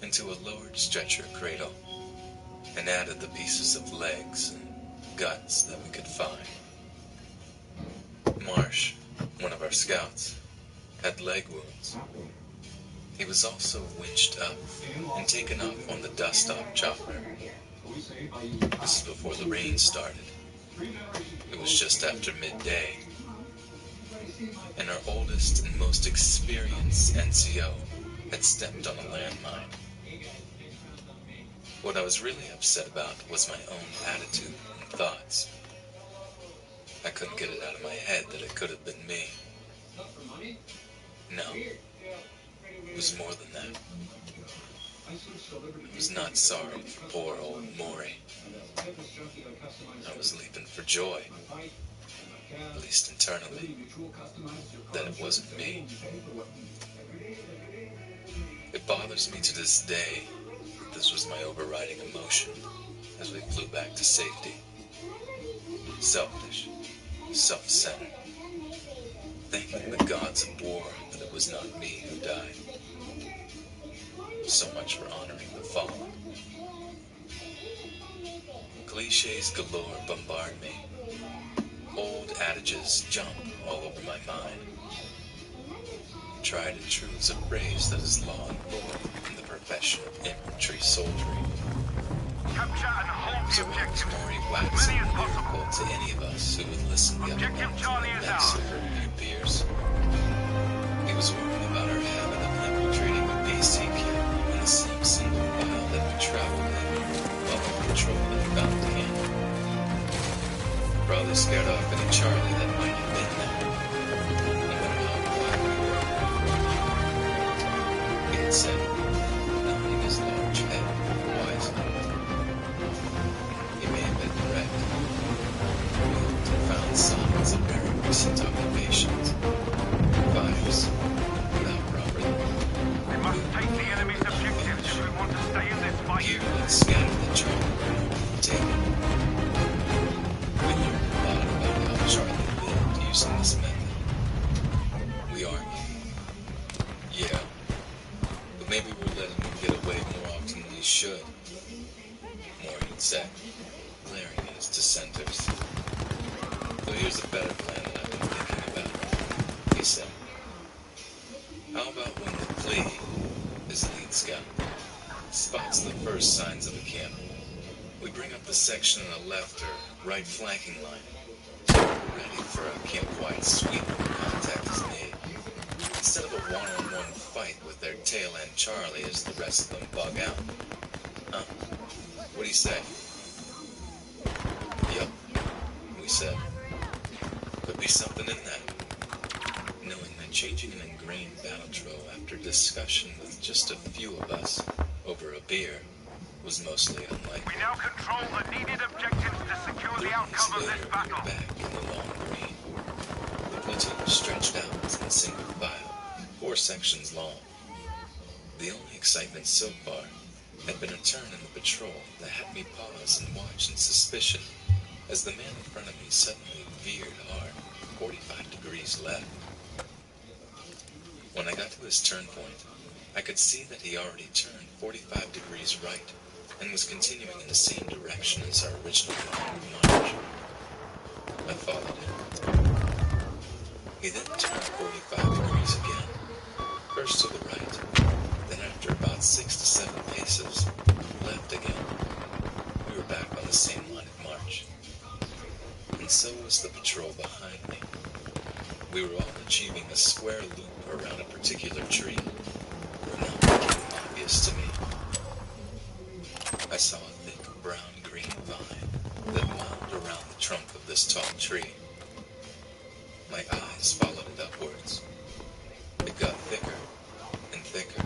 into a lowered stretcher cradle and added the pieces of legs and guts that we could find. Marsh, one of our scouts, had leg wounds. He was also winched up and taken off on the dust-off chopper. This is before the rain started. It was just after midday, and our oldest and most experienced NCO had stepped on a landmine. What I was really upset about was my own attitude and thoughts. I couldn't get it out of my head that it could have been me. No, it was more than that. I was not sorry for poor old Maury. I was leaping for joy, at least internally, that it wasn't me. It bothers me to this day that this was my overriding emotion as we flew back to safety. Selfish, self-centered, thanking the gods of war that it was not me who died. So much for honoring the fallen. Clichés galore bombard me. Old adages jump all over my mind. Tried and true is a phrase that is long forth in the profession of infantry soldiery. So what was Maury waxing lyrical to any of us who would listen the other night to the next over a few beers? He was warning about our habit of infiltrating the BC camp in the same single file that we traveled in while on patrol at Fountain Camp. Probably scared off any Charlie that might have been there, no matter how quiet we were. He had said, nodding his large head wisely. He may have been correct. We looked and found signs of very recent occupations. Fires without property. We must take the enemy's objectives if we want to stay in this fight. Gear that scattered the Charlie were taken. We learned a lot about how Charlie lived using this method. We argued. Yeah, but maybe we're letting him get away more often than he should, Maury had said, glaring at his dissenters. So here's a better plan that I've been thinking about, he said. How about when the plea, his lead scout, spots the first signs of a camp, we bring up the section on the left or right flanking line, ready for a camp-wide sweep when contact is made, instead of a one-on-one fight with their tail-end Charlie as the rest of them bug out. What do you say? Yup, we said. Could be something in that. Knowing that changing an ingrained battle trope after discussion with just a few of us over a beer was mostly unlikely. We now control the needed objectives to secure the outcome of this battle. Back in the long green. The platoon was stretched out in single file, 4 sections long. The only excitement so far had been a turn in the patrol that had me pause and watch in suspicion as the man in front of me suddenly veered hard, 45 degrees left. When I got to his turn point, I could see that he already turned 45 degrees right and was continuing in the same direction as our original line of march. I followed him. He then turned 45 degrees again, first to the right, then after about 6 to 7 paces, left again. We were back on the same line of march. And so was the patrol behind me. We were all achieving a square loop around a particular tree, where now it became obvious to me. I saw a thick brown-green vine that wound around the trunk of this tall tree. My eyes followed it upwards. It got thicker and thicker,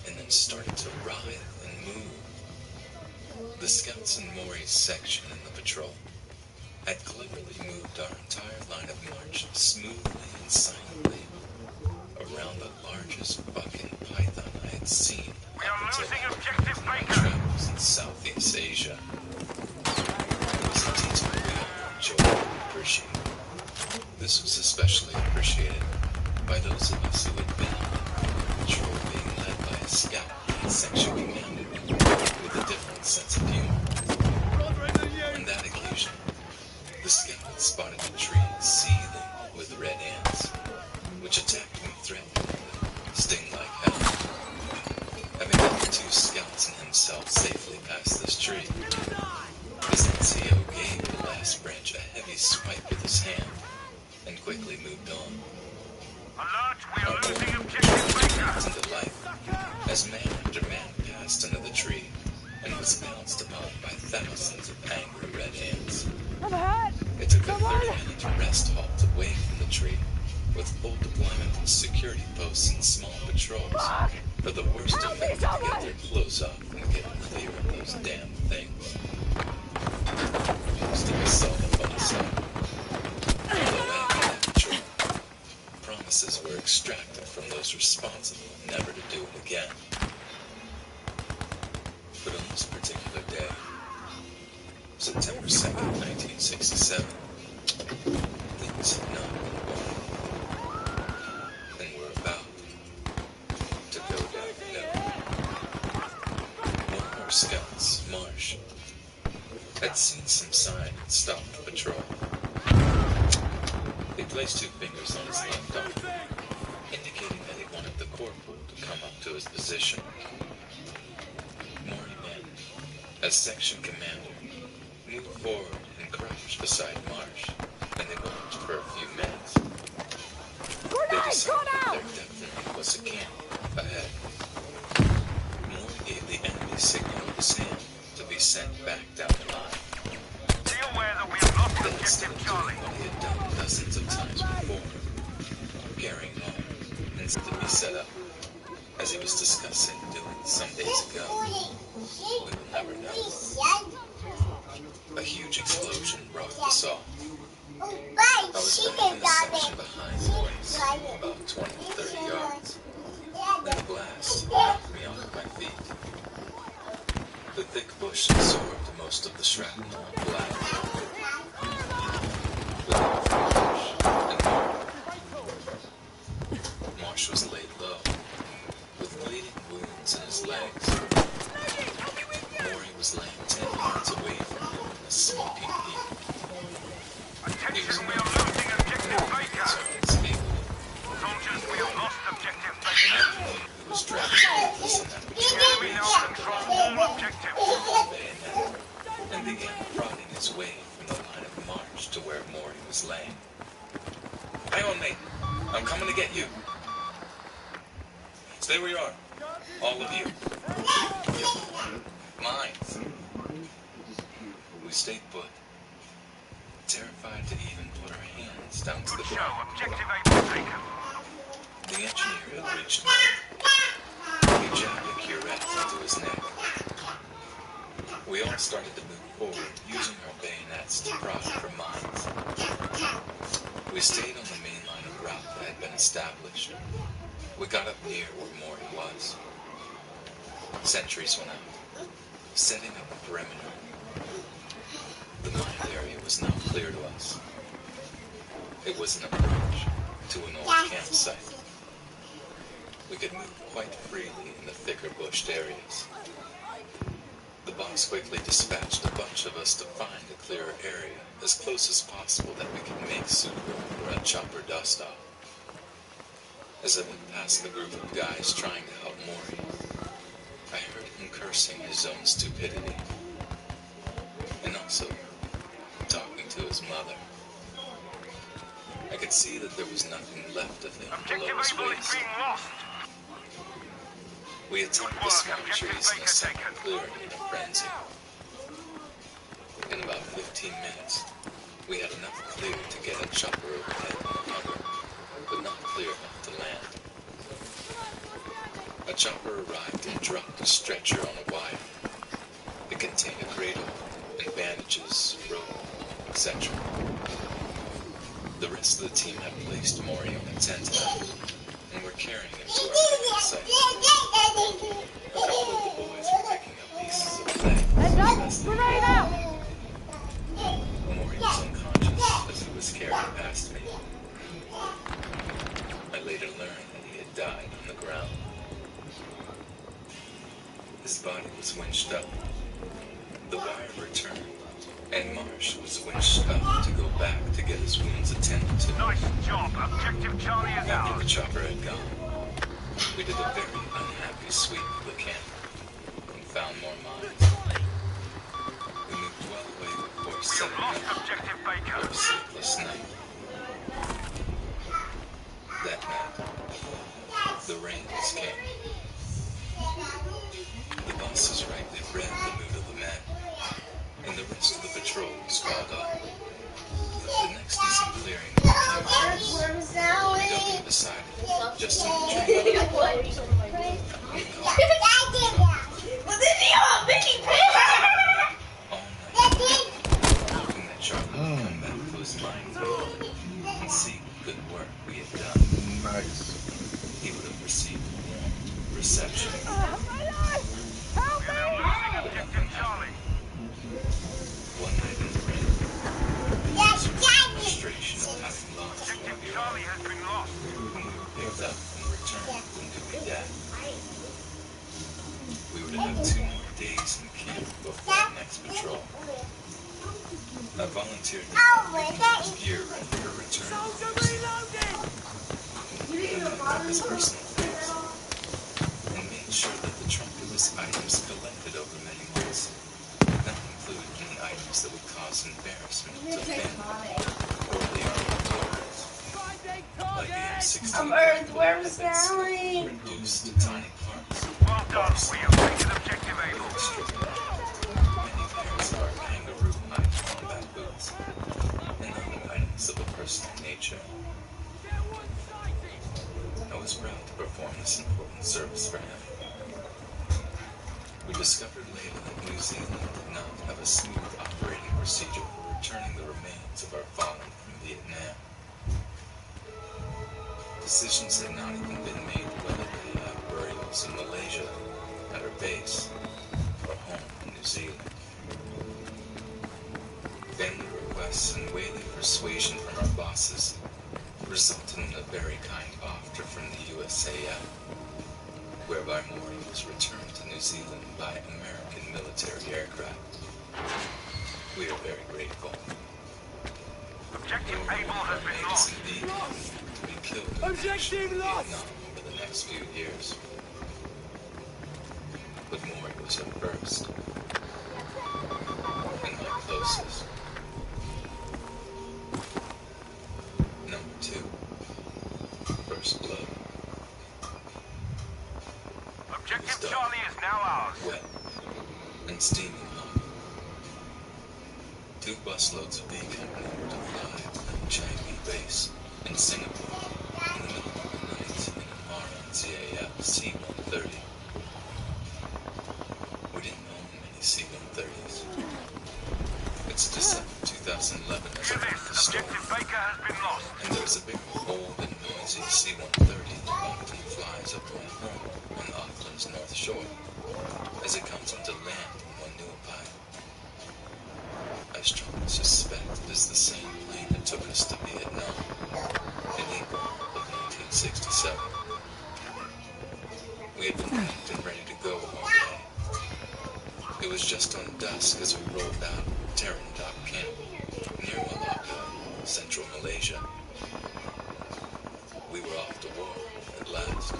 and then started to writhe and move. The scouts in Maury's section in the patrol had cleverly moved our entire line of march smoothly and silently around the largest fucking python I had seen up until my travels in Southeast Asia. It was a detail we all enjoyed and appreciated. This was especially appreciated by those of us who had been on the patrol being led by a scout who had section commander with a different sense of humor. On that occasion, the scout spotted a tree seething with red ants, which attacked me threateningly, sting like hell. Having got the two scouts and himself safely past this tree, his NCO gave the last branch a heavy swipe with his hand and quickly moved on. Alert, we Our are losing warrior objective leaped Baker. into life as man after man passed under the tree and was pounced upon by thousands of angry red ants. It took a 30-minute rest halt away from the tree, with full deployment of security posts and small patrols, for the worst effect to get their clothes off and get clear of those damn things. Most of us saw the fun side. Although after that patrol, promises were extracted from those responsible never to do it again. But on this particular day, September 2nd, 1967, things had not been quiet, and were about to go downhill. One of our scouts, Marsh, had seen some sign and stopped the patrol. He placed 2 fingers on his left arm, indicating that he wanted the corporal to come up to his position. Maury Mann, as section commander, moved forward and crouched beside Marsh, and they watched for a few minutes. They decided that there definitely was a camp ahead. Maury gave the enemy signal with his hand to be sent back down the line. Be aware that we have lost Then instead objective of Charlie. doing what he had done dozens of times before, carrying on instead to be set up, as he was discussing doing some days ago, we will never know. A huge explosion broke us off. I was back in the section behind the place, about 20-30 yards, and the blast knocked me off my feet. The thick bush absorbed most of the shrapnel and blast. Marsh was laid low, with bleeding wounds in his legs. Maury was laying 10 yards away from him in a smoking heap. Attention, we are losing objective Baker. Unspeakable. Soldiers, we have lost objective The Baker. engineer who was driving with us in that The patrol enemy now control all objectives. bayonet and began prodding his way from the line of march to where Maury was laying. Hang on, mate. I'm coming to get you. Stay where you are. All of you. Mines. We stayed put, terrified to even put our hands down to the Good show, ground. objective Able taken. The engineer had reached me. He jabbed a curette into his neck. We all started to move forward, using our bayonets to prod for mines. We stayed on the main line of route that had been established. We got up near where Maury was. Sentries went out, setting up a perimeter. The mine area was now clear to us. It was an approach to an old campsite. We could move quite freely in the thicker bushed areas. The boss quickly dispatched a bunch of us to find a clearer area as close as possible that we could make suitable for a chopper dust-off. As I went past the group of guys trying to help Maury, I heard him cursing his own stupidity, and also talking to his mother. I could see that there was nothing left of him below Objective his Able is waist. being lost. We attacked the small trees in a second clearing in a frenzy. In about 15 minutes, we had enough clear to get a chopper overhead on the cover, but not clear enough to land. A chopper arrived and dropped a stretcher on a wire. It contained a cradle and bandages, rope, etc. The rest of the team had placed Maury on a tent and were carrying him to our picnic site. A couple of the boys were picking up pieces of leg. Maury was unconscious as he was carried past me. I later learned that he had died on the ground. His body was winched up. The wire returned, and Marsh was winched up to go back to get his wounds attended to. Nice job. Objective Charlie is After the ours. chopper had gone, we did a very unhappy sweep of the camp and found more mines. We moved well away before We have setting lost up Objective for Baker. a sleepless night. That night, the rains came. The bosses rightly read the mood of the men, and the rest of the patrol was called off. The next decent clearing came first. We decided, just in the train, hoping that Charlie would come back to his mind and see what good work we had done. Nice. He would have received a warm reception. We are now losing Objective Charlie. One night in the rain, frustration of having lost one Objective of your Charlie has been lost. when we were picked up and returned from duty deck. We would have 2 more days in camp before the next patrol. I volunteered to get his gear ready for return. Up his personal things and made sure that the trunk of his items collected over many months not included any items that would cause embarrassment to family or the armed warriors, like the M16 rifle reduced to tiny parts. Well done. We have taken Objective Able. Many pairs of our kangaroo hide combat boots and other items of a personal nature. I was proud to perform this important service for him. We discovered later that New Zealand did not have a smooth operating procedure for returning the remains of our fallen from Vietnam. Decisions had not even been made whether they have burials in Malaysia, at our base, or home in New Zealand. Family requests and wailing persuasion from our bosses resulted in a very kind offer from the USAF, whereby Maury was returned to New Zealand by American military aircraft. We are very grateful. Objective Able has been Made lost. us indeed to be killed in action in Vietnam over the next few years. But Maury was our first, and my closest. Number 2, first blood. Objective Charlie is now ours. Wet and steaming hot. 2 busloads of B Company were to fly to the Changi base in Singapore in the middle of the night in an RNZAF C-130. We didn't own many C-130s. It's December 2011 as I write the story, Objective Baker has been lost. and there's a big old and noisy C-130 that often flies up my home on Auckland's North Shore as it comes into land in Wanuapai. I strongly suspect it is the same plane that took us to Vietnam in April of 1967. We had been packed and ready to go all day. It was just on dusk as we rolled out of Terendok Camp near Malacca, central Malaysia. We were off to war at last.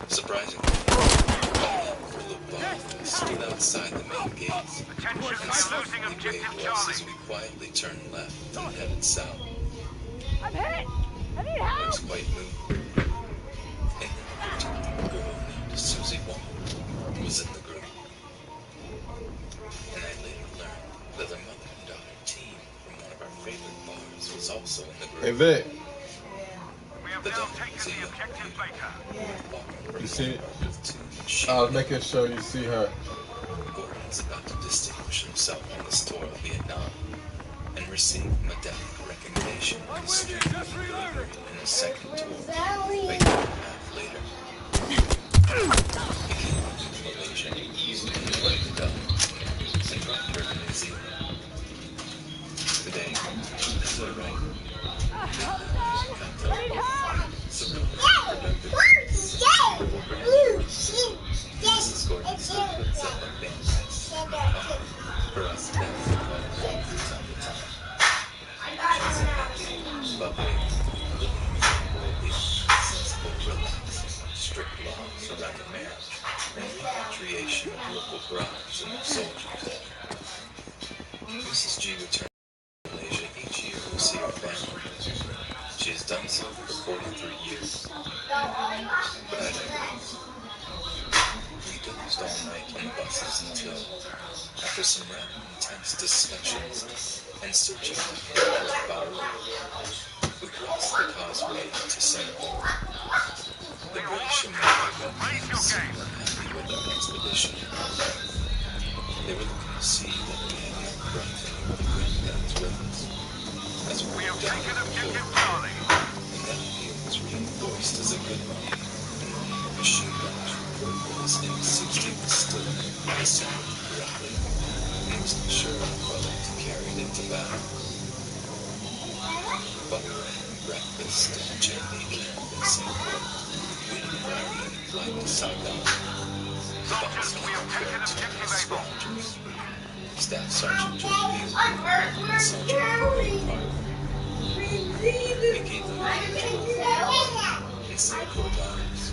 Surprisingly, a full of bombs stood outside the main gates Attention, and we're losing silently Objective waved us as Charlie. we quietly turned left and headed south. I'm hit! I need I help! was quite moved. And then a particular girl named Susie Wong was in the group. And I later learned that a mother and daughter team from one of our favorite bars was also in the group. Hey Vic, We have The now daughter taken was a the young Objective lady Baker. walking from You see it? with 2 machine I was making sure you see her. Gordon is about to distinguish himself on this tour of Vietnam and receive medallic recognition in the street delivery in his second tour, a year and a half later. He came to Malaysia and played up and dropped her to New Zealand. Today, as I write, surrounded by productive this is Gordon and repatriation of local bribes and their soldiers. Mrs. G returned to Malaysia each year to see her family. She has done so for 43 years. But I digress. We dozed all night on the buses until, after some rather intense discussions and searching for a bar, we crossed the causeway to Singapore. The British Americans seemed unhappy with our expedition. They were looking to see that we had not brought any of the granddads with us, as we We have were down taken in the objective cold, Charlie. and that appeal was reinforced as a good running machine gunners report that his M60 was still assembled correctly and was not sure enough of it to carry it into battle. Following breakfast and Changi camp in Singapore, we embarked on a flight to Saigon. The boss Soldiers, we came have taken to objective us Able. squadrons. Staff Sergeant Joe Field and Sergeant Ray Parker. We gave them in Singapore dollars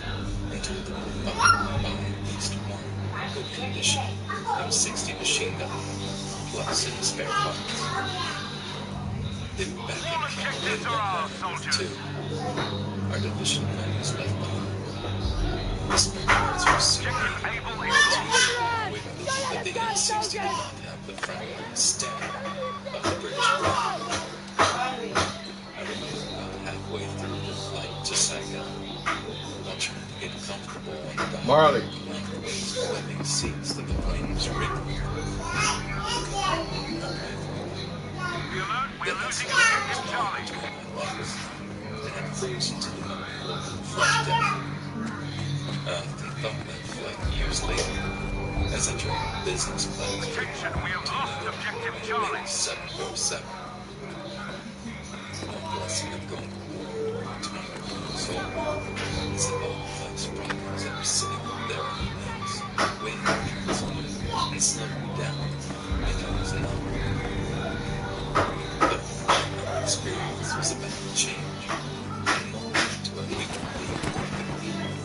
and told them to buy at least one good condition M60 machine gun, plus any spare parts. They were back in All camp late objectives that are ours, night with soldiers. two. Our division man was left behind. The spare parts were sealed. Objective Able We is lost. believed that the M60 did not have the front stamp of the British brand. I remained about halfway through the flight to Saigon, while trying to get comfortable on the dock Marley. lengthways webbing seats that the plane was rigged with. Be alert, we're Then I losing saw objective Charlie. between my legs and had frozen to the front deck. I often thought of, like years later, as I traveled business class from Attention, we have lost objective on Charlie. Big 747. One blessing of going to my soul is that all the vice presidents that were sitting up there on the wings, waiting for me and slowing me down, and I was not. But my experience was about to change and mold into a human being who could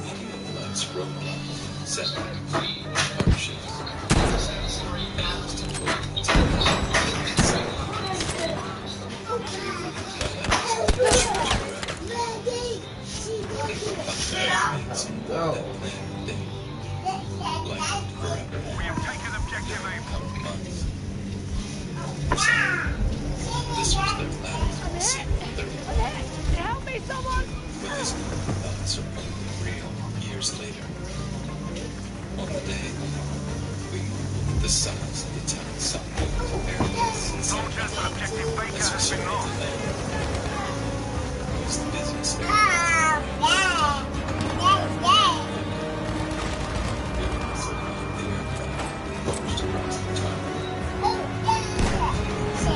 meet life's roadblocks, setbacks, hardships, and most importantly, to live inside No. We have taken objective Able. This was their last secret of their life. Help me, someone! But these thoughts are only real years later. On the day, we moved the size of the town somewhat areas and Soldiers, objective Baker as we has been started to lost. land. It was the busiest area.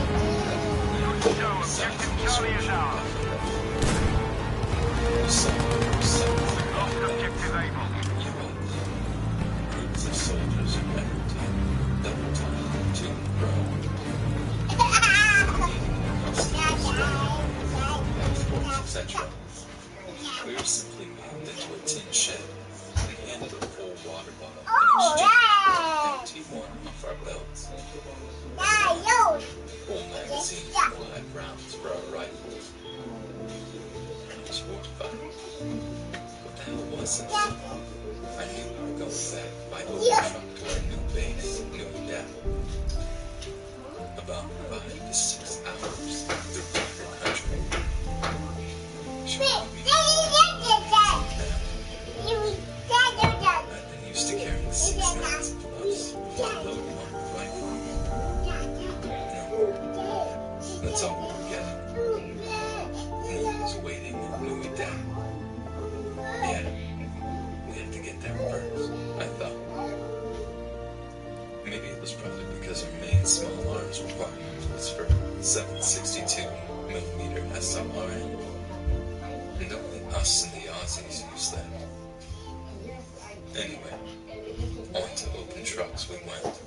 So objective Charlie is ours. Lost objective Able. Groups of soldiers in Edmonton, double time, to and fro. Etc. We were simply moved into a tin shed and handed a full water bottle in exchange for an empty one off our belts. Full magazines and live rounds for our rifles. I was horrified. What the hell was this? I knew we were going back by open truck to our new base, New Death. About 5 to 6 hours through different country. Should we be I've been used to carrying 6 minutes plus one load one rifle. No, that's all we were getting. More was waiting in New Death. Yeah, we had to get there first, I thought. Maybe it was probably because our main small arms requirement was for 7.62mm SLRN, and only us and the Aussies used that. Anyway, on to open trucks we went.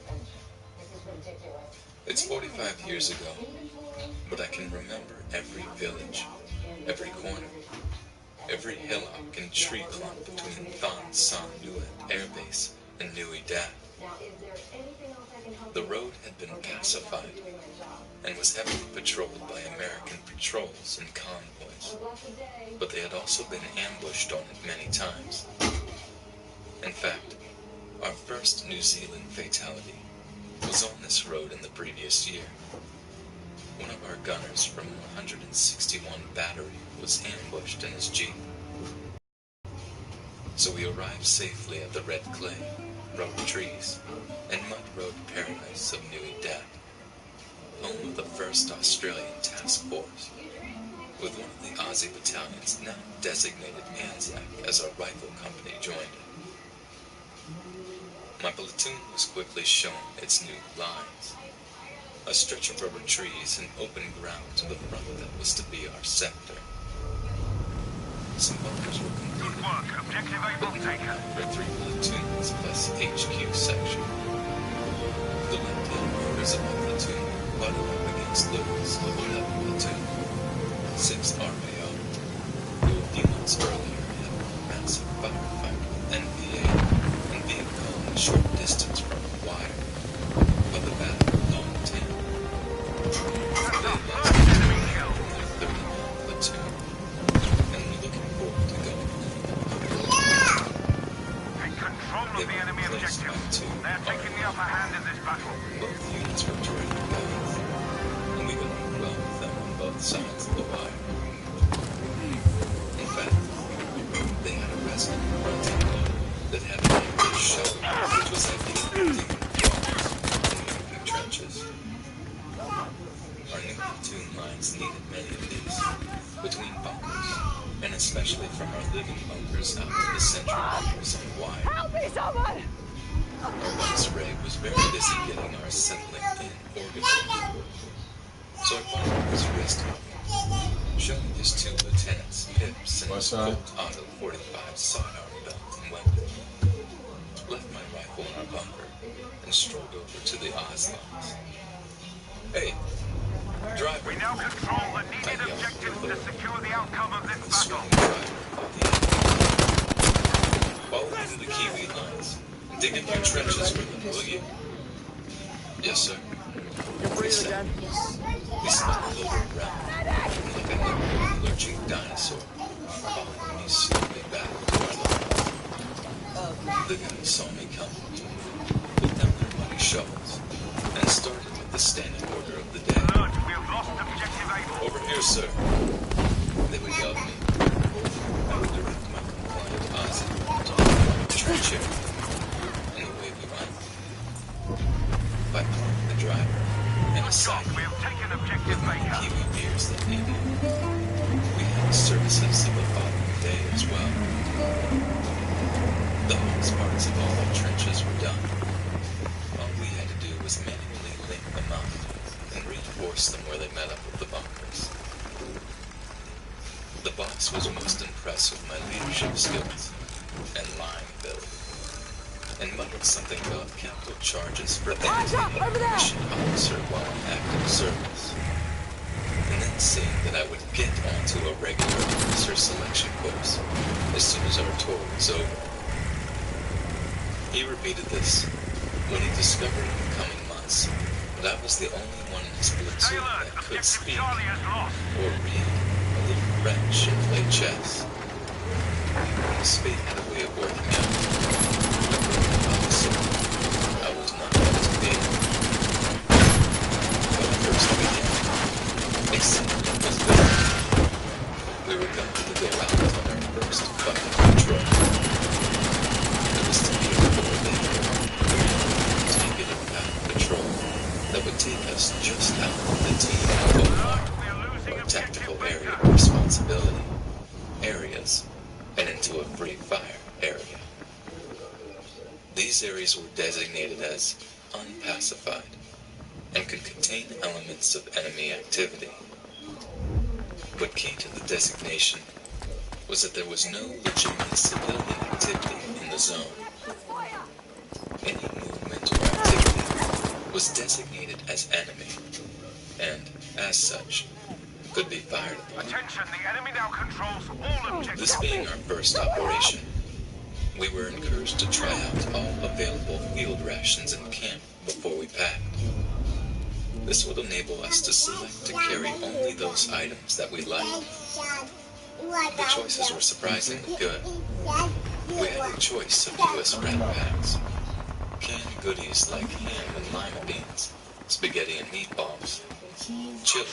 It's 45 years ago, but I can remember every village, every corner, every hillock and tree clump between Thon Son Nuet Air Base and Nui Dat. The road had been pacified and was heavily patrolled by American patrols and convoys, but they had also been ambushed on it many times. In fact, our first New Zealand fatality was on this road in the previous year. One of our gunners from 161 Battery was ambushed in his Jeep. So we arrived safely at the red clay, rubber trees, and mud road paradise of Nui Dat, home of the 1st Australian Task Force, with one of the Aussie battalions now designated Anzac as our rifle company joined it. My platoon was quickly shown its new lines, a stretch of rubber trees and open ground to the front that was to be our sector. Some bunkers were completed, Good work. Objective Able taken. for 3 platoons plus HQ section. The left-hand quarters of my platoon butted up against Louis' Level 11 platoon, 6th RAO, who a few months earlier had a massive firefight with NVA and being called a short distance from a wire, but the battle long tail. They lost their 30-man platoon, and were looking forward to going home. Take control of the enemy Replaced by objective. 2 They're taking the upper hand in this battle. Both units were training guns, and we got on well with them on both sides of the wire. In fact, they had a resident fronting load that had a good show, which was ideal for digging wells and making trenches. Our new platoon lines needed many of these, between bunkers, and especially from our living bunkers out to the sentry bunkers on wire. Help me, someone! Our boss Ray was very busy getting our settling in organized. So I pointed his wrist at me, showing his 2 lieutenants, Pips, and his Colt Auto 45 sidearm belt and weapon. Left my rifle in our bunker and strolled over to the Oslons. Hey, driver! We now control the I needed yelled objectives for to the secure the outcome of this swing battle. driver of the enemy. Follow me to the Kiwi lines and dig in your trenches for them, will you? Yes, sir. You're breathing again. We spun the loader around, and like a nimble, lurching dinosaur, following me slowly back to our line. The guys saw me coming, put down their muddy shovels, and started with the standing order of the day. Alert, we have lost objective Able. Over here, sir. They would yell at me. I would direct my compliant Aussie to the trench area, and away we went. By calling the driver and a side We have taken objective Baker. Kiwi beers that evening. We had the services of the following day as well. The hardest parts of all our trenches were done. All we had to do was manually link them up and reinforce them where they met up with the bunkers. The boss was most impressed with my leadership skills and line ability, and muttered something about capital charges for anything a commissioned officer while in active service, and then saying that I would get onto a regular officer selection course as soon as our tour was over. He repeated this when he discovered in the coming months that I was the only one in his Stay platoon alert, that could objective speak Charlie is lost. or read a little French and play chess. The spade had a way of working out. Officer, I was not going to be. When I first began, they said it was good. We were going to go out on our first fucking patrol. It was to be a 4-day targeted path patrol that would take us just out of the TFOR, or Tactical Area of Responsibility, areas, and into a free fire area. These areas were designated as unpacified and could contain elements of enemy activity. What key to the designation was that there was no legitimate civilian activity in the zone. Any movement or activity was designated as enemy, and, as such, could be fired upon. Attention, the enemy now controls all objectives. This being our first operation, we were encouraged to try out all available field rations in camp before we packed. This would enable us to select to carry only those items that we liked. The choices were surprisingly good. We had a choice of U.S. red packs, canned goodies like ham and lima beans, spaghetti and meatballs, chili,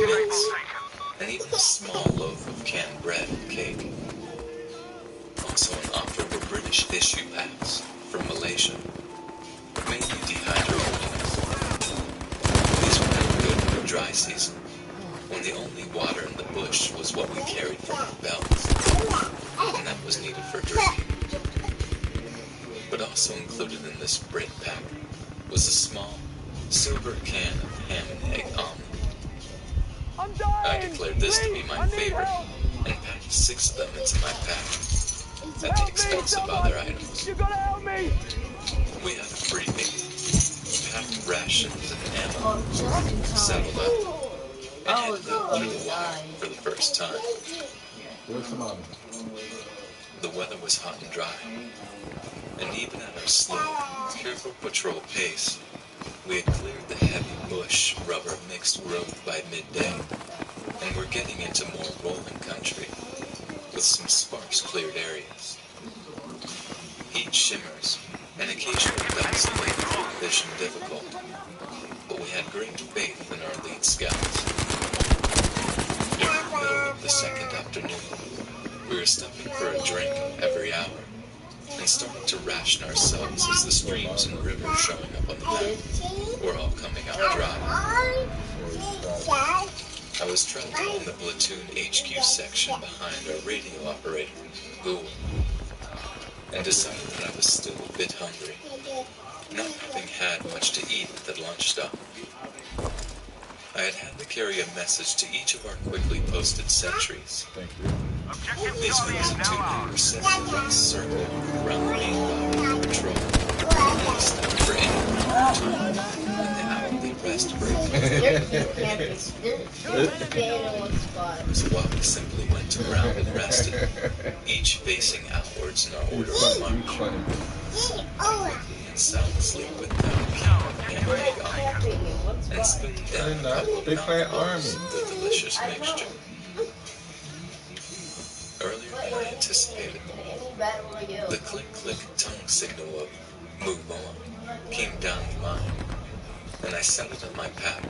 mints, and even a small loaf of canned bread and cake. Also an offer were British issue packs from Malaysia, mainly dehydrated meals. These were not good for dry season, when the only water in the bush was what we carried from our belts, and that was needed for drinking. But also included in this Brit pack was a small, silver can of ham and egg omelet. I'm dying! I declared this to be my favorite, and packed 6 of them into my pack, at the expense of other items. You gotta help me! We had a briefing, packed rations and ammo, settled up, and headed out through the wire for the first time. The weather was hot and dry, and even at our slow, careful patrol pace, we had cleared the heavy bush rubber mixed growth by midday, and were getting into more rolling country, with some sparse cleared areas. Heat shimmers, and occasional gusts made vision difficult, but we had great faith in our lead scouts. During the middle of the second afternoon, we were stopping for a drink every hour, and starting to ration ourselves as the streams and rivers showing up on the map were all coming out dry. I was traveling in the platoon HQ section behind our radio operator, Gould, and decided that I was still a bit hungry, not having had much to eat at the lunch stop. I had to carry a message to each of our quickly posted sentries. Objective These Charlie ones is in now 2 ours. were set in a rough circle around the main body of patrol, and stopped for any amount of time when the hourly rest break. So while we simply went to ground and rested, each facing outwards in our order of march, and soundlessly whipped out a can of ham and egg omelet, and spooned down a couple of mouthfuls of the delicious mixture. Earlier than I anticipated, the click-click tongue signal of "move on" came down the line, and I settled in my pack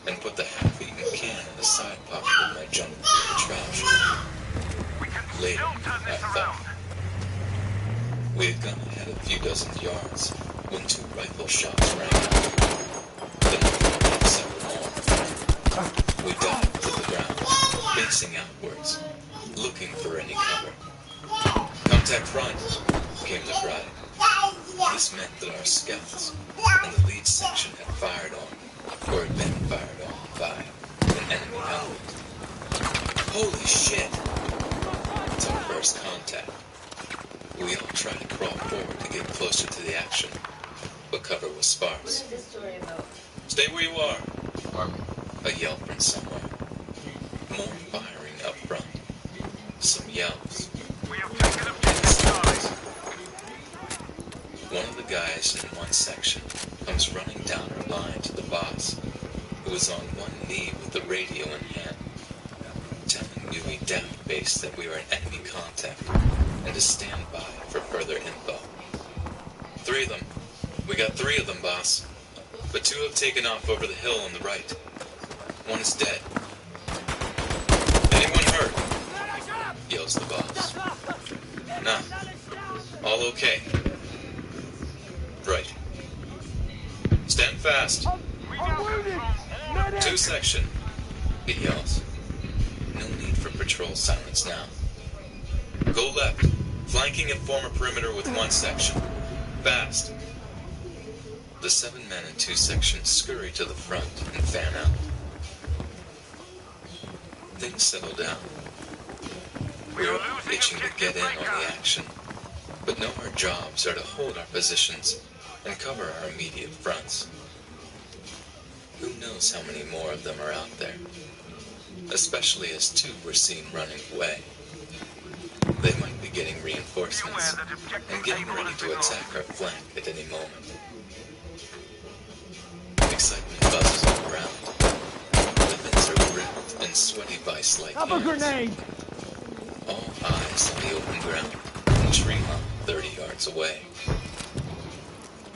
and put the half-eaten can in the side pocket of my jump-proof trousers. We can Later, still turn I this thought, around. we had gone ahead a few dozen yards when 2 rifle shots rang out. Then followed several more. We dived to the ground, facing outwards, looking for any cover. "Contact front," came the cry. This meant that our scouts and the lead section had fired on, or had been fired on by, an enemy element. Holy shit! It's our first contact. We all tried to crawl forward to get closer to the action, but cover was sparse. "Stay where you are," a yell from somewhere. More firing up front. Some yells. We have taken objective Charlie. One of the guys in one section comes running down our line to the boss, who is on one knee with the radio in hand, telling Newey down base that we are an enemy contact and to stand by for further info. 3 of them. We got 3 of them, boss. But 2 have taken off over the hill on the right. 1 is dead. Anyone hurt? Yells the boss. Nah. All okay. Right. Stand fast. We now control all objectives. 2 section. He yells. No need for patrol silence now. Go left. Flanking and form a perimeter with 1 section. Fast. The 7 men in 2 sections scurry to the front and fan out. Things settle down. We are all itching to get in on the action, but know our jobs are to hold our positions and cover our immediate fronts. Who knows how many more of them are out there? especially as two were seen running away. They might be getting reinforcements and getting ready to attack our flank at any moment. Excitement buzzes all around. Weapons are gripped in sweaty vice-like Have a hands. grenade! All eyes on the open ground, and tree hump 30 yards away.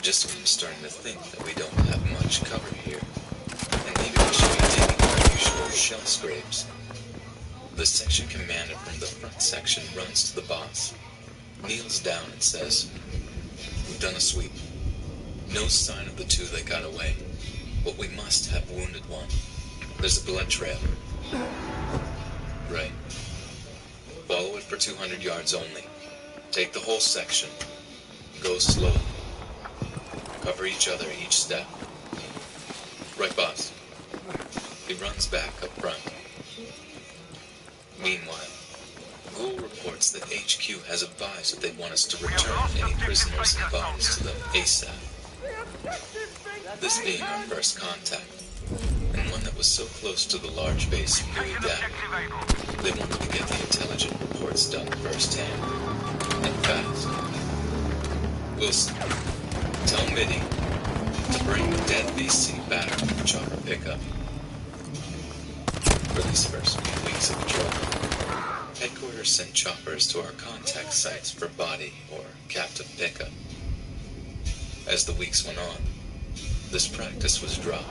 Just when I'm starting to think that we don't have much cover here, and maybe we should be taking our usual shell scrapes, the section commander from the front section runs to the boss, kneels down and says, "We've done a sweep. No sign of the two that got away, but we must have wounded one. There's a blood trail." "Right. Follow it for 200 yards only. Take the whole section. Go slowly. Cover each other each step." "Right, boss." He runs back up front. Meanwhile, Ghoul reports that HQ has advised that they want us to return any prisoners and bodies to them ASAP. This being our first contact, and one that was so close to the large base of Nui Data, they wanted to get the intelligent reports done firsthand, and fast. Wilson, tell Mitty to bring the dead VC back from the chopper pickup. For these first few weeks of patrol, headquarters sent choppers to our contact sites for body or captive pickup. As the weeks went on, this practice was dropped,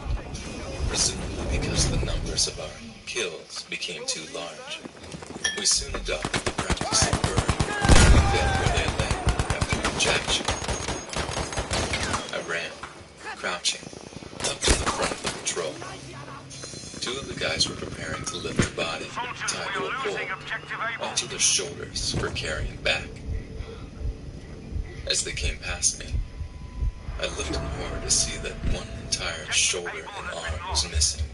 presumably because the numbers of our kills became too large. We soon adopted the practice of burning dead where they lay after each action. I ran, crouching, up to the front of the patrol. Two of the guys were preparing to lift the body, tied to a pole, onto their shoulders for carrying back. As they came past me, I looked in horror to see that one entire shoulder and arm was missing,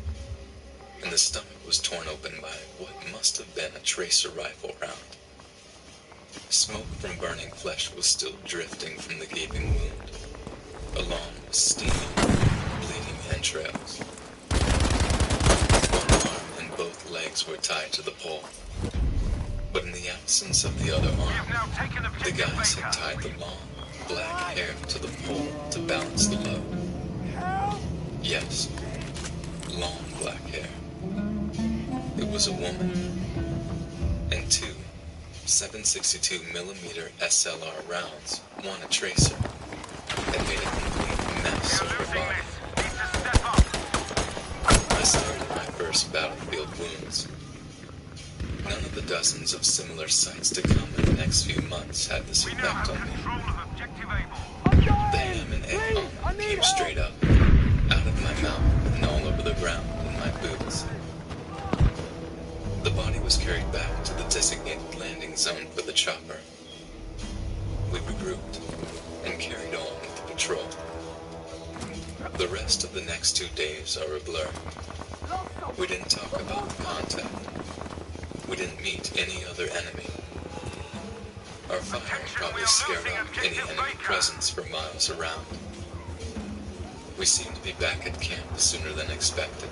and the stomach was torn open by what must have been a tracer rifle round. Smoke from burning flesh was still drifting from the gaping wound, along with steaming, bleeding entrails. One arm and both legs were tied to the pole, but in the absence of the other arm, the guys had tied the long, black hair to the pole to balance the load. Yes, long black hair. It was a woman, and two 7.62mm SLR rounds, one a tracer, had made a complete mess of her body. I started my first battlefield wounds. None of the dozens of similar sights to come in the next few months had this effect on me. The ham and egg armor came straight up, out of my mouth and all over the ground in my boots. The body was carried back to the designated landing zone for the chopper. We regrouped and carried on with the patrol. The rest of the next 2 days are a blur. We didn't talk about the contact. We didn't meet any other enemy. Our firing probably scared off any enemy presence for miles around. We seemed to be back at camp sooner than expected.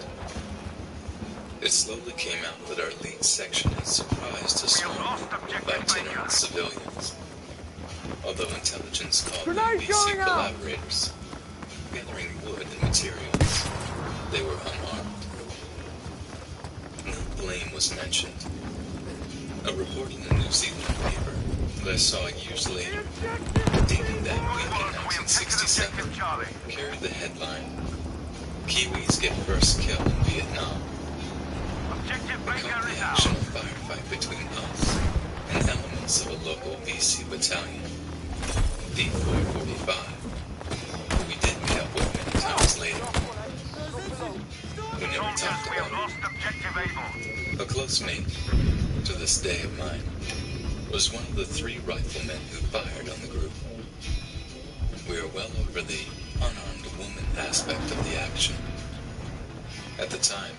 It slowly came out that our lead section had surprised a swarm of itinerant civilians. Although intelligence called them BC collaborators, gathering wood and materials, they were unarmed. No blame was mentioned. A report in the New Zealand paper that I saw years later, dating that week in 1967, carried the headline, "Kiwis Get First Kill in Vietnam." It called the action a firefight between us and elements of a local VC battalion, D445, who we did meet up with many times later. We never talked about it. A close mate, to this day of mine, was one of the 3 riflemen who fired on the group. We were well over the unarmed woman aspect of the action. At the time,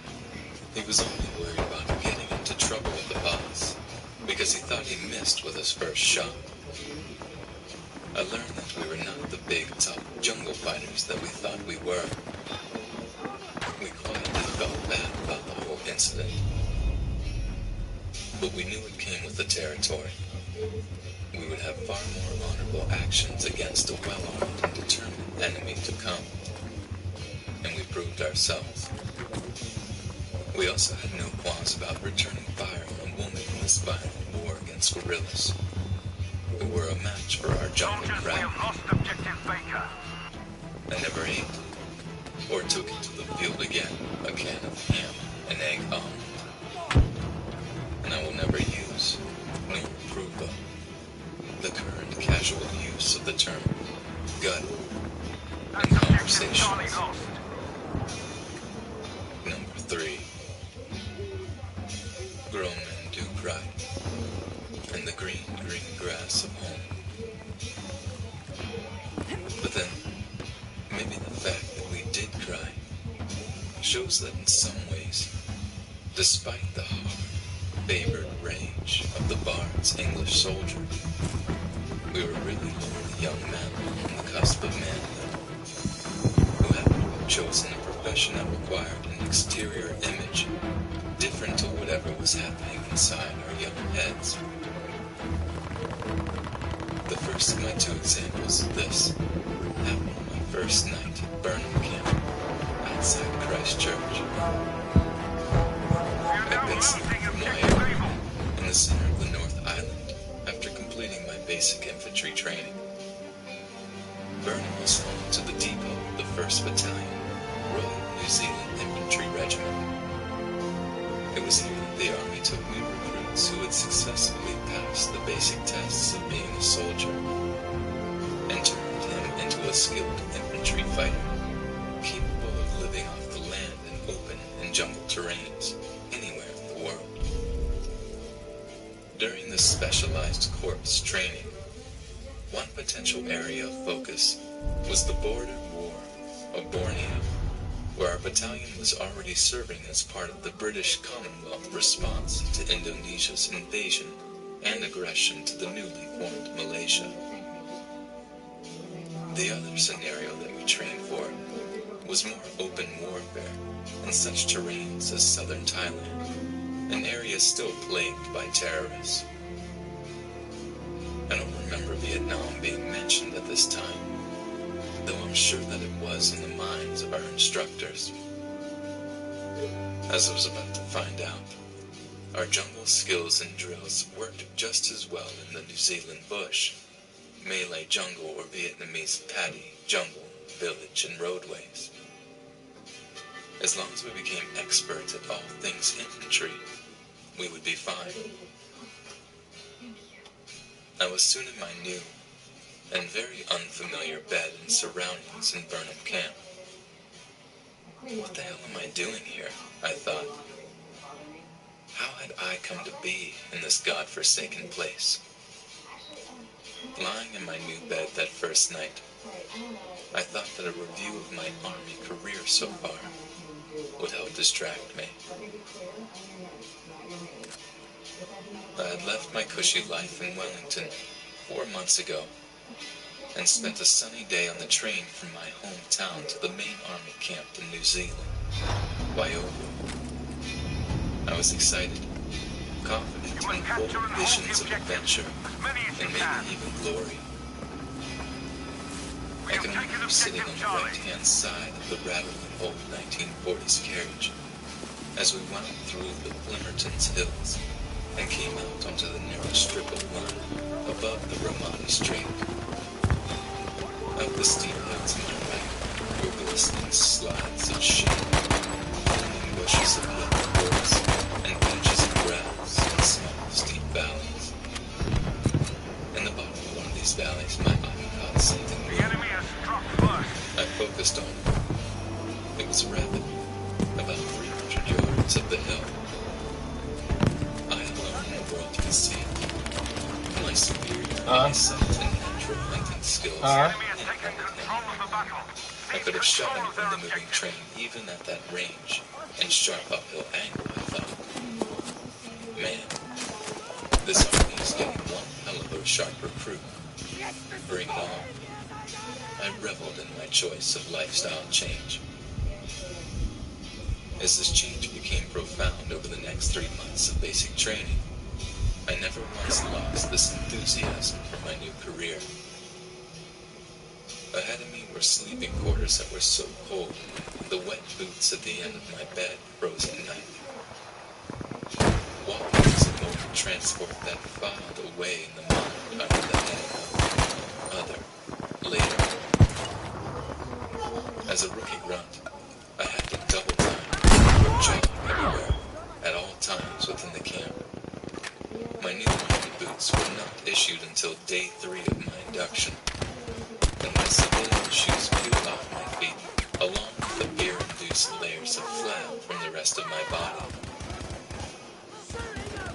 he was only worried about getting into trouble with the boss, because he thought he missed with his first shot. I learned that we were not the big, tough jungle fighters that we thought we were. We quietly felt bad about the whole incident, but we knew it came with the territory. We would have far more honorable actions against a well-armed and determined enemy to come. And we proved ourselves. We also had no qualms about returning fire on a woman in this violent war against guerrillas, who were a match for our jungle Soldiers, we have craft. lost objective Baker. I never ate, or took into the field again, a can of ham and egg omelet. And I will never use, nor approve of, the current casual use of the term gun That's in objective conversations. Charlie lost. Number 3. Grown men do cry, in the green, green grass of home. But then, maybe the fact that we did cry shows that in some ways, despite the hard, favored rage of the bard's English soldier, we were really lonely young men on the cusp of manhood, who happened to have chosen a profession that required an exterior image different to whatever was happening inside our young heads. The first of my 2 examples of this happened on my first night at Burnham Camp, outside Christ Church. I'd been sent from Wyoming in the center of the North Island after completing my basic infantry training. Burnham was home to the depot of the 1st Battalion, Royal New Zealand Infantry Regiment. It was here that the Army took new recruits who had successfully passed the basic tests of being a soldier, and turned him into a skilled infantry fighter, capable of living off the land in open and jungle terrains, anywhere in the world. During this specialized corps training, one potential area of focus was the border war of Borneo, where our battalion was already serving as part of the British Commonwealth response to Indonesia's invasion and aggression to the newly formed Malaysia. The other scenario that we trained for was more open warfare in such terrains as southern Thailand, an area still plagued by terrorists. I don't remember Vietnam being mentioned at this time, though I'm sure that it was in the minds of our instructors. As I was about to find out, our jungle skills and drills worked just as well in the New Zealand bush, Malay jungle or Vietnamese paddy, jungle, village, and roadways. As long as we became experts at all things infantry, we would be fine. I was soon in my new and very unfamiliar bed and surroundings in Burnham Camp. What the hell am I doing here? I thought. How had I come to be in this godforsaken place? Lying in my new bed that first night, I thought that a review of my Army career so far would help distract me. I had left my cushy life in Wellington 4 months ago and spent a sunny day on the train from my hometown to the main Army camp in New Zealand, Wyoming. I was excited, confident and full of visions of adventure and maybe even glory. I can remember sitting on the right-hand side of the rattling old 1940s carriage as we wound through the Plimmerton's hills and came out onto the narrow strip of line above the Ramadi Strait. Up the steep hill to my right were glistening slides of shade, climbing bushes of yellow gorse, and patches of grass and small steep valleys. In the bottom of one of these valleys, my eye caught something The blue. enemy has struck first. I focused on it. It was rapid, about 300 yards up the hill. I alone in the world could see it. My superior eyesight and natural hunting skills. The enemy has taken control of the battle. I could have shot him from the moving train even at that range and sharp uphill angle, I thought. Man, this army is getting one hell of a sharp recruit. Bring it on. I reveled in my choice of lifestyle change. As this change became profound over the next 3 months of basic training, I never once lost this enthusiasm for my new career. Ahead of me were sleeping quarters that were so cold, the wet boots at the end of my bed froze at night. Walking was a mode of transport that filed away in the mind under the head of other, later. As a rookie grunt, I had to double time or jog everywhere at all times within the camp. My new army boots were not issued until day 3 of my induction, and my civilian shoes peeled off my feet, along with the beer-induced layers of flab from the rest of my body.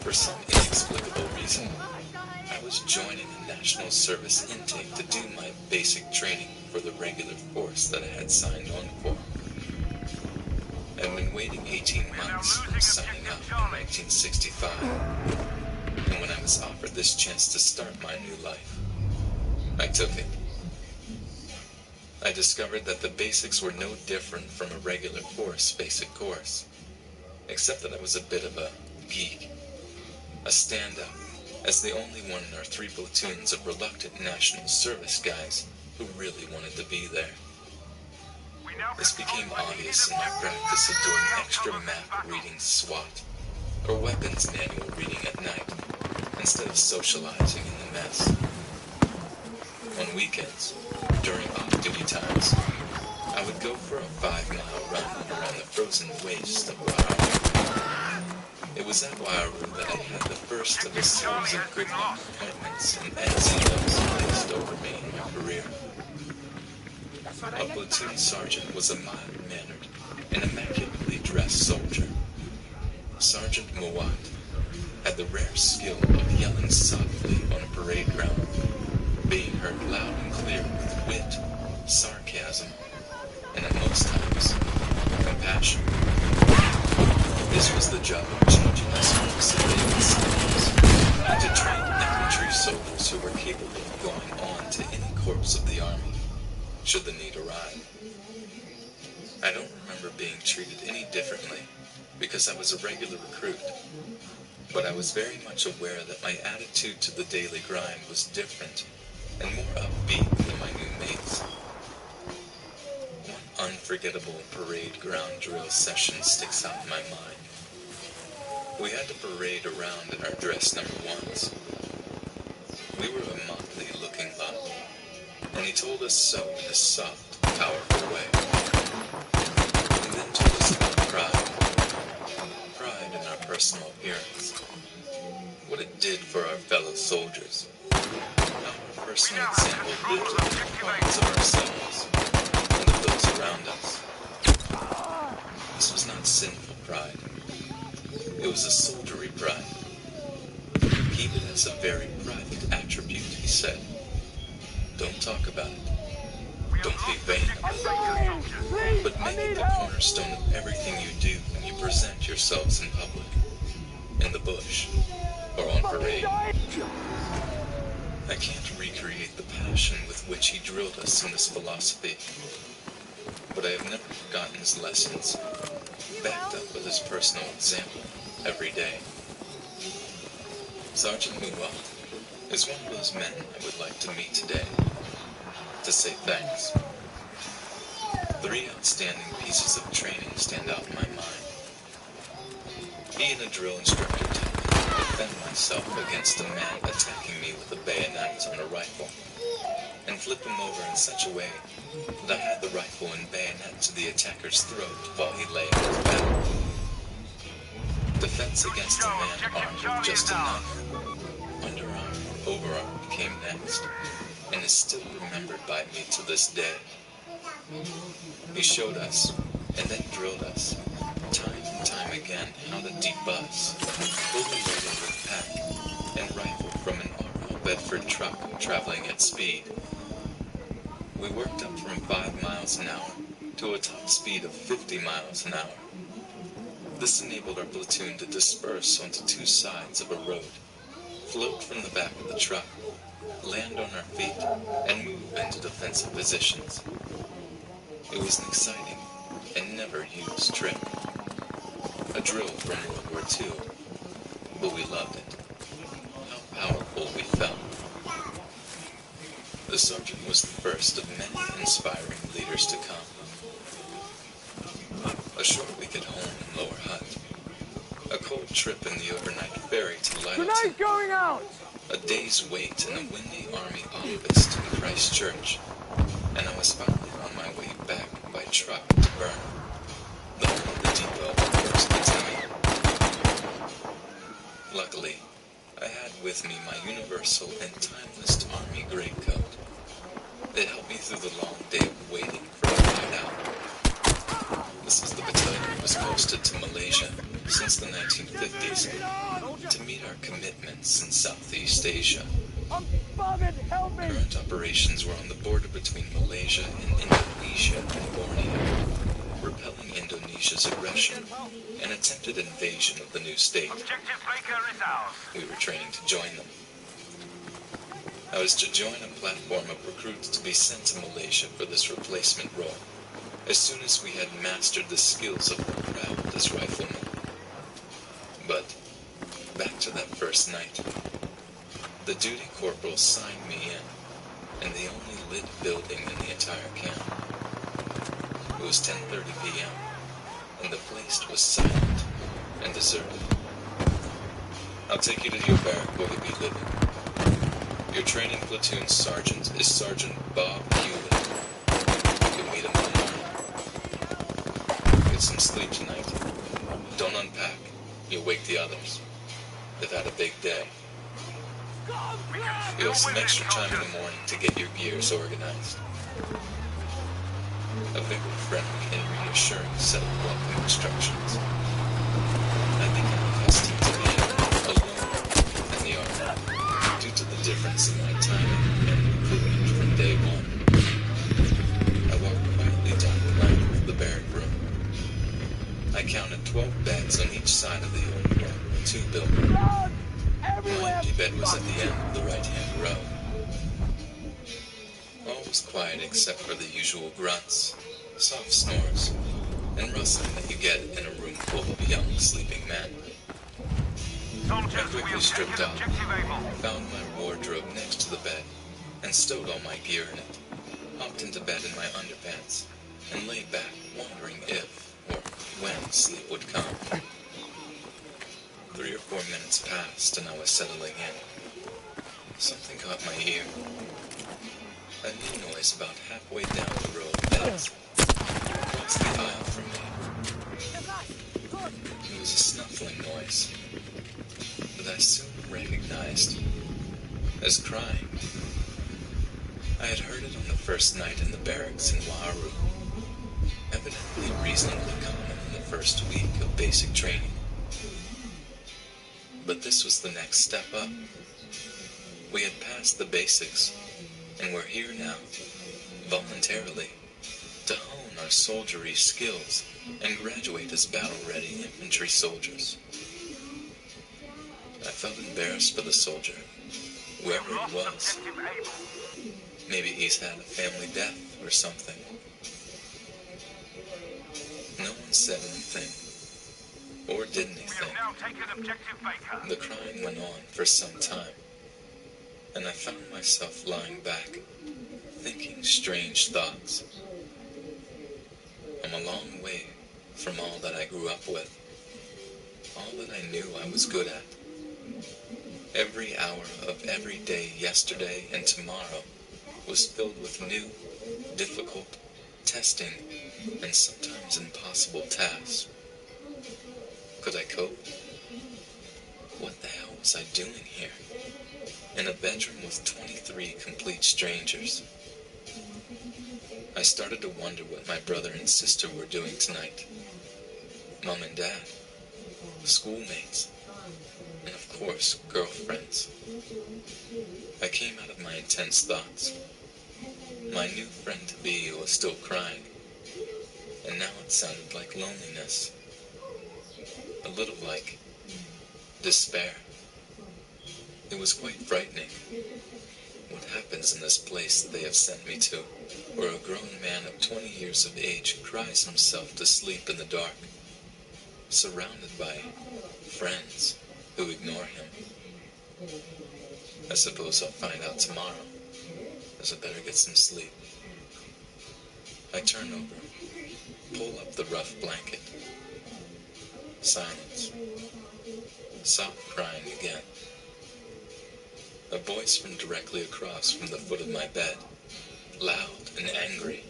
For some inexplicable reason, I was joining a national service intake to do my basic training for the regular force that I had signed on for. I'd been waiting 18 months from signing up in 1965, and when I was offered this chance to start my new life, I took it. I discovered that the basics were no different from a regular force basic course, except that I was a bit of a geek, a standout, as the only one in our 3 platoons of reluctant national service guys who really wanted to be there. This became obvious in my practice of doing extra map reading SWAT, or weapons manual reading at night, instead of socializing in the mess. On weekends, during off-duty times, I would go for a 5-mile run around the frozen waste of Waiaru. It was at Waiaru that I had the first of a series of good luck appointments and NCOs placed over me in my career. A platoon sergeant was a mild-mannered and immaculately dressed soldier. Sergeant Mowat had the rare skill of yelling softly on a parade ground, being heard loud and clear with wit, sarcasm, and at most times, compassion. This was the job of changing us from civilian slaves into trained infantry soldiers who were capable of going on to any corps of the army, should the need arise. I don't remember being treated any differently because I was a regular recruit, but I was very much aware that my attitude to the daily grind was different and more upbeat than my new mates. One unforgettable parade ground drill session sticks out in my mind. We had to parade around in our dress number 1s. We were a motley-looking lot, and he told us so in a soft, powerful way. He then told us about pride. Pride in our personal appearance. What it did for our fellow soldiers. How our personal example lifted the performance of ourselves and of those around us. This was not sinful pride. It was a soldierly pride. Keep it as a very private attribute, he said. Don't talk about it. Don't be vain about it. But make it the cornerstone of everything you do when you present yourselves in public, in the bush, or on parade. I can't recreate the passion with which he drilled us in this philosophy, but I have never forgotten his lessons, backed up with his personal example every day. Sergeant Muwat is one of those men I would like to meet today, to say thanks. 3 outstanding pieces of training stand out in my mind. He and a drill instructor taught me how to defend myself against a man attacking me with a bayonet on a rifle, and flip him over in such a way that I had the rifle and bayonet to the attacker's throat while he lay on his back. Defense against a man armed with just a knife, underarm or overarm came next, and is still remembered by me to this day. He showed us, and then drilled us, time and time again, how to debus, fully loaded with pack and rifle from an RL Bedford truck traveling at speed. We worked up from 5 miles an hour to a top speed of 50 miles an hour. This enabled our platoon to disperse onto 2 sides of a road, float from the back of the truck, land on our feet, and move into defensive positions. It was an exciting and never used trick. A drill from World War II, but we loved it. The sergeant was the first of many inspiring leaders to come. A short week at home in Lower Hutt, a cold trip in the overnight ferry to Lyttelton, Grenade going out! a day's wait in a windy army office in Christchurch, and I was finally on my way back by truck to Bern, the home of the depot of the 1st Battalion. Luckily, I had with me my universal and timeless army greatcoat. It helped me through the long day of waiting for a hideout. This was the battalion that was posted to Malaysia since the 1950s to meet our commitments in Southeast Asia. I'm bothered, help me! Current operations were on the border between Malaysia and Indonesia and Borneo, repelling Indonesia's aggression and attempted invasion of the new state. Objective Baker is ours. We were training to join them. I was to join a platform of recruits to be sent to Malaysia for this replacement role, as soon as we had mastered the skills of our craft as riflemen. But, back to that first night. The duty corporal signed me in the only lit building in the entire camp. It was 10:30 p.m., and the place was silent and deserted. I'll take you to your barrack where you'll be living. Your training platoon sergeant is Sergeant Bob Hewlett. You'll meet him in the morning. Get some sleep tonight. Don't unpack. You'll wake the others. They've had a big day. You'll have some extra time in the morning to get your gears organized. A very friendly and reassuring set of welcome instructions. I became accustomed to being alone in the army due to the difference in my timing and recruitment from day one. I walked quietly down the length of the barrack room. I counted 12 beds on each side of the uniform, 2 buildings. My empty bed was at the end of the right-hand row. All was quiet except for the usual grunts, soft snores, and rustling that you get in a room full of young sleeping men. I quickly stripped off, found my wardrobe next to the bed, and stowed all my gear in it, hopped into bed in my underpants, and lay back wondering if or when sleep would come. 3 or 4 minutes passed and I was settling in. Something caught my ear. A new noise about halfway down the row of beds, across the aisle from me. It was a snuffling noise that I soon recognized as crying. I had heard it on the first night in the barracks in Waharu, evidently reasonably common in the first week of basic training. But this was the next step up. We had passed the basics, and we're here now, voluntarily, to hone our soldiery skills and graduate as battle-ready infantry soldiers. I felt embarrassed for the soldier, whoever he was. Maybe he's had a family death or something. No one said anything, or did anything. The crying went on for some time, and I found myself lying back, thinking strange thoughts. I'm a long way from all that I grew up with, all that I knew I was good at. Every hour of every day yesterday and tomorrow was filled with new, difficult, testing, and sometimes impossible tasks. Could I cope? What the hell was I doing here? In a bedroom with 23 complete strangers. I started to wonder what my brother and sister were doing tonight. Mom and Dad, schoolmates, and of course, girlfriends. I came out of my intense thoughts. My new friend-to-be was still crying, and now it sounded like loneliness. A little like despair. It was quite frightening. What happens in this place that they have sent me to, where a grown man of 20 years of age cries himself to sleep in the dark, surrounded by friends who ignore him? I suppose I'll find out tomorrow, suppose I better get some sleep. I turn over, pull up the rough blanket. Silence. Soft crying again. A voice from directly across from the foot of my bed. Loud and angry.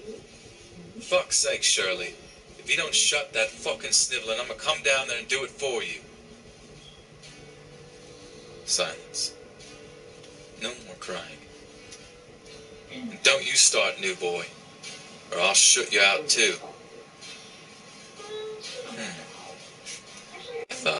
Fuck's sake, Shirley. If you don't shut that fucking sniveling, I'm gonna come down there and do it for you. Silence. No more crying. And don't you start, new boy, or I'll shoot you out too.